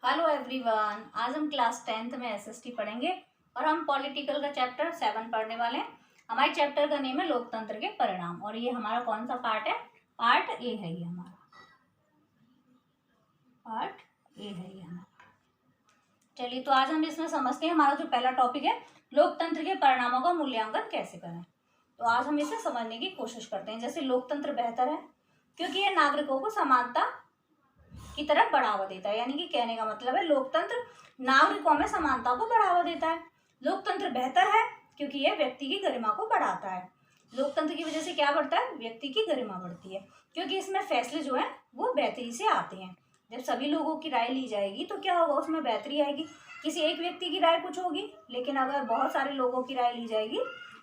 Hello everyone, आज हम class 10th में एसएसटी पढ़ेंगे और हम पॉलिटिकल का चैप्टर 7 पढ़ने वाले हैं। हमारे चैप्टर का नेम है लोकतंत्र के परिणाम और ये हमारा कौन सा पार्ट है? पार्ट ए है। ये हमारा पार्ट ए है। ये हमारा चलिए, तो आज हम इसमें समझते हैं। हमारा जो पहला टॉपिक है, लोकतंत्र के परिणामों का मूल्यांकन कैसे करें। तो आज हम इसे समझने की कोशिश करते हैं। जैसे लोकतंत्र बेहतर है क्योंकि ये नागरिकों को समानता की तरफ बढ़ावा देता है। यानी कि कहने का मतलब है लोकतंत्र नागरिकों में समानता को बढ़ावा देता है। लोकतंत्र बेहतर है क्योंकि यह व्यक्ति की गरिमा को बढ़ाता है। लोकतंत्र की वजह से क्या बढ़ता है? व्यक्ति की गरिमा बढ़ती है, क्योंकि इसमें फैसले जो है वो बेहतरी से आते हैं। जब सभी लोगों की राय ली जाएगी तो क्या होगा? उसमें बेहतरी आएगी। किसी एक व्यक्ति की राय कुछ होगी, लेकिन अगर बहुत सारे लोगों की राय ली जाएगी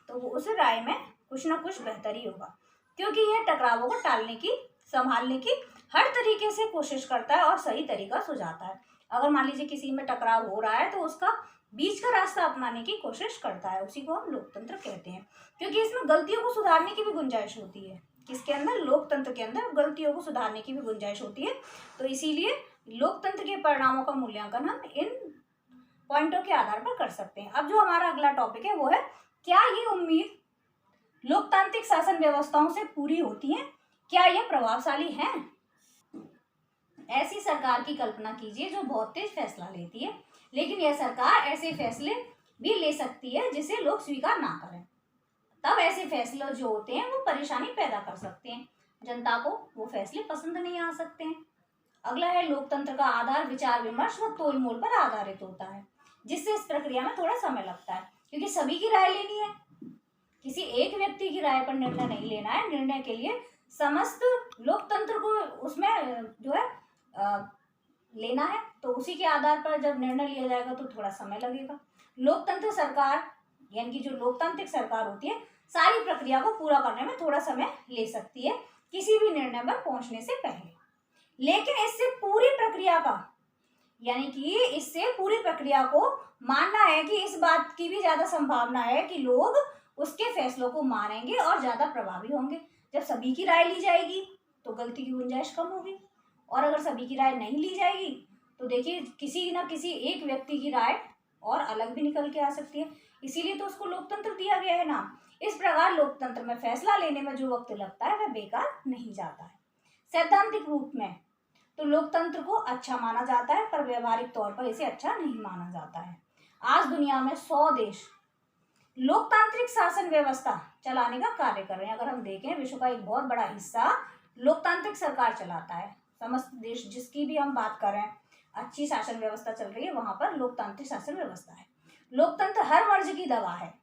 तो वो उस राय में कुछ ना कुछ बेहतरी होगा, क्योंकि यह टकरावों को टालने की, संभालने की हर तरीके से कोशिश करता है और सही तरीका सुझाता है। अगर मान लीजिए किसी में टकराव हो रहा है तो उसका बीच का रास्ता अपनाने की कोशिश करता है, उसी को हम लोकतंत्र कहते हैं। क्योंकि इसमें गलतियों को सुधारने की भी गुंजाइश होती है। किसके अंदर? लोकतंत्र के अंदर गलतियों को सुधारने की भी गुंजाइश होती है। तो इसीलिए लोकतंत्र के परिणामों का मूल्यांकन हम इन पॉइंटों के आधार पर कर सकते हैं। अब जो हमारा अगला टॉपिक है वो है, क्या ये उम्मीद लोकतांत्रिक शासन व्यवस्थाओं से पूरी होती है? क्या यह प्रभावशाली है? ऐसी सरकार की कल्पना कीजिए जो बहुत तेज फैसला लेती है, लेकिन यह सरकार ऐसे फैसले भी ले सकती है जिसे लोग स्वीकार ना करें। तब ऐसे फैसले जो होते हैं वो परेशानी पैदा कर सकते हैं। जनता को वो फैसले पसंद नहीं आ सकते हैं। अगला है, लोकतंत्र का आधार विचार विमर्श व तोल मोल पर आधारित होता है, जिससे इस प्रक्रिया में थोड़ा समय लगता है, क्योंकि सभी की राय लेनी है। किसी एक व्यक्ति की राय पर निर्णय नहीं लेना है। निर्णय के लिए समस्त लोकतंत्र को उसमें जो है लेना है, तो उसी के आधार पर जब निर्णय लिया जाएगा तो थोड़ा समय लगेगा। लोकतंत्र सरकार, यानी कि जो लोकतांत्रिक सरकार होती है, सारी प्रक्रिया को पूरा करने में थोड़ा समय ले सकती है किसी भी निर्णय पर पहुंचने से पहले। लेकिन इससे पूरी प्रक्रिया का, यानी कि इससे पूरी प्रक्रिया को मानना है कि इस बात की भी ज्यादा संभावना है कि लोग उसके फैसलों को मानेंगे और ज्यादा प्रभावी होंगे। जब सभी की राय ली जाएगी तो गलती की गुंजाइश कम होगी, और अगर सभी की राय नहीं ली जाएगी तो देखिए किसी न किसी एक व्यक्ति की राय और अलग भी निकल के आ सकती है। इसीलिए तो उसको लोकतंत्र दिया गया है ना। इस प्रकार लोकतंत्र में फैसला लेने में जो वक्त लगता है वह बेकार नहीं जाता है। सैद्धांतिक रूप में तो लोकतंत्र को अच्छा माना जाता है, पर व्यवहारिक तौर पर इसे अच्छा नहीं माना जाता है। आज दुनिया में 100 देश लोकतांत्रिक शासन व्यवस्था चलाने का कार्य कर रहे हैं। अगर हम देखें, विश्व का एक बहुत बड़ा हिस्सा लोकतांत्रिक सरकार चलाता है। समस्त देश जिसकी भी हम बात करें, अच्छी शासन व्यवस्था चल रही है, वहां पर लोकतांत्रिक शासन व्यवस्था है। लोकतंत्र हर वर्ग की दवा है।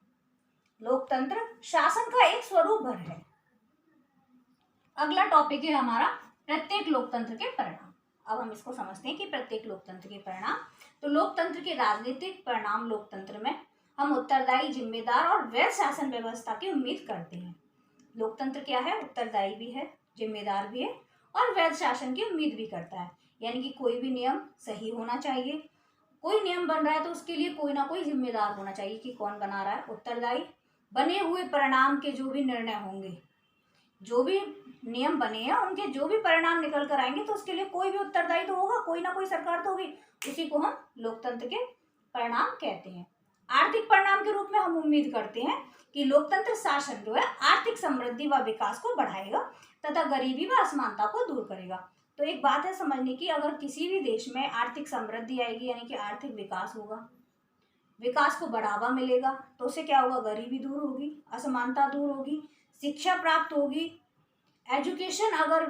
लोकतंत्र शासन का एक स्वरूप भर है। अगला टॉपिक है हमारा, प्रत्येक लोकतंत्र के परिणाम। अब हम इसको समझते हैं कि प्रत्येक लोकतंत्र के परिणाम। तो लोकतंत्र के राजनीतिक परिणाम, लोकतंत्र में हम उत्तरदायी, जिम्मेदार और वैध शासन व्यवस्था की उम्मीद करते हैं। लोकतंत्र क्या है? उत्तरदायी भी है, जिम्मेदार भी है और वैध शासन की उम्मीद भी करता है। यानी कि कोई भी नियम सही होना चाहिए। कोई नियम बन रहा है तो उसके लिए कोई ना कोई जिम्मेदार होना चाहिए। कि कौन बना रहा है? उत्तरदायी। बने हुए परिणाम के जो भी निर्णय होंगे, जो भी नियम बने हैं, उनके जो भी परिणाम निकल कर आएंगे तो उसके लिए कोई भी उत्तरदायी तो होगा, कोई ना कोई सरकार तो होगी। उसी को हम लोकतंत्र के परिणाम कहते हैं। आर्थिक परिणाम के रूप में हम उम्मीद करते हैं कि लोकतंत्र शासन जो है आर्थिक समृद्धि व विकास को बढ़ाएगा तथा गरीबी व असमानता को दूर करेगा। तो एक बात है समझने की, अगर किसी भी देश में आर्थिक समृद्धि आएगी, यानी कि आर्थिक विकास होगा, विकास को बढ़ावा मिलेगा, तो उससे क्या होगा? गरीबी दूर होगी, असमानता दूर होगी, शिक्षा प्राप्त होगी। एजुकेशन अगर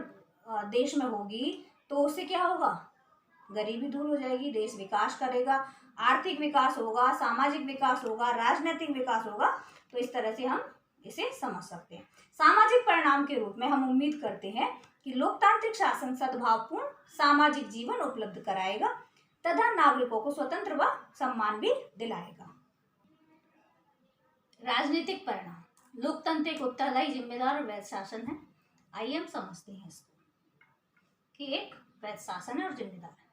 देश में होगी तो उससे क्या होगा? गरीबी दूर हो जाएगी, देश विकास करेगा, आर्थिक विकास होगा, सामाजिक विकास होगा, राजनीतिक विकास होगा। तो इस तरह से हम इसे समझ सकते हैं। सामाजिक परिणाम के रूप में हम उम्मीद करते हैं कि लोकतांत्रिक शासन सद्भावपूर्ण सामाजिक जीवन उपलब्ध कराएगा तथा नागरिकों को स्वतंत्र व सम्मान भी दिलाएगा। राजनीतिक परिणाम, लोकतंत्र एक उत्तरदायी, जिम्मेदार और वैध शासन है। आइए हम समझते हैं इसको कि एक वैध शासन है और जिम्मेदार है।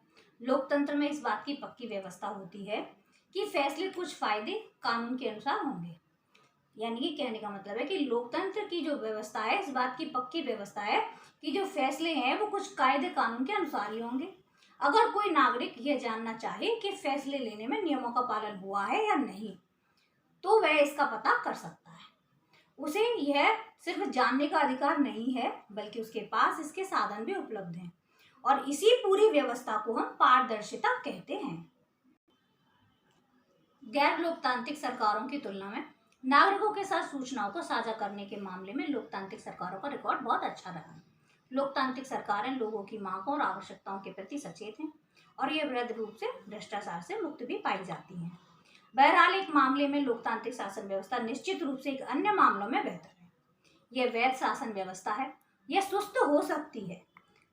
लोकतंत्र में इस बात की पक्की व्यवस्था होती है कि फैसले कुछ फायदे कानून के अनुसार होंगे। यानी कि कहने का मतलब है कि लोकतंत्र की जो व्यवस्था है, इस बात की पक्की व्यवस्था है कि जो फैसले हैं वो कुछ कायदे कानून के अनुसार ही होंगे। अगर कोई नागरिक यह जानना चाहे कि फैसले लेने में नियमों का पालन हुआ है या नहीं, तो वह इसका पता कर सकता है। उसे यह सिर्फ जानने का अधिकार नहीं है, बल्कि उसके पास इसके साधन भी उपलब्ध हैं, और इसी पूरी व्यवस्था को हम पारदर्शिता कहते हैं। गैर लोकतांत्रिक सरकारों की तुलना में नागरिकों के साथ सूचनाओं को साझा करने के मामले में लोकतांत्रिक सरकारों का रिकॉर्ड बहुत अच्छा रहा है। लोकतांत्रिक सरकारें लोगों की मांगों और आवश्यकताओं के प्रति सचेत हैं, और ये वृहद रूप से भ्रष्टाचार से मुक्त भी पाई जाती हैं। बहरहाल एक मामले में लोकतांत्रिक शासन व्यवस्था निश्चित रूप से एक अन्य मामलों में बेहतर है। यह वैध शासन व्यवस्था है। यह सुस्त हो सकती है,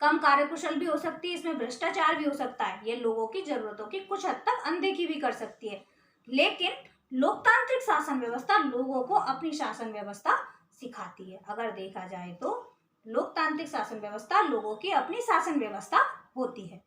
कम कार्यकुशल भी हो सकती है, इसमें भ्रष्टाचार भी हो सकता है, यह लोगों की जरूरतों की कुछ हद तक अनदेखी भी कर सकती है, लेकिन लोकतांत्रिक शासन व्यवस्था लोगों को अपनी शासन व्यवस्था सिखाती है। अगर देखा जाए तो लोकतांत्रिक शासन व्यवस्था लोगों की अपनी शासन व्यवस्था होती है।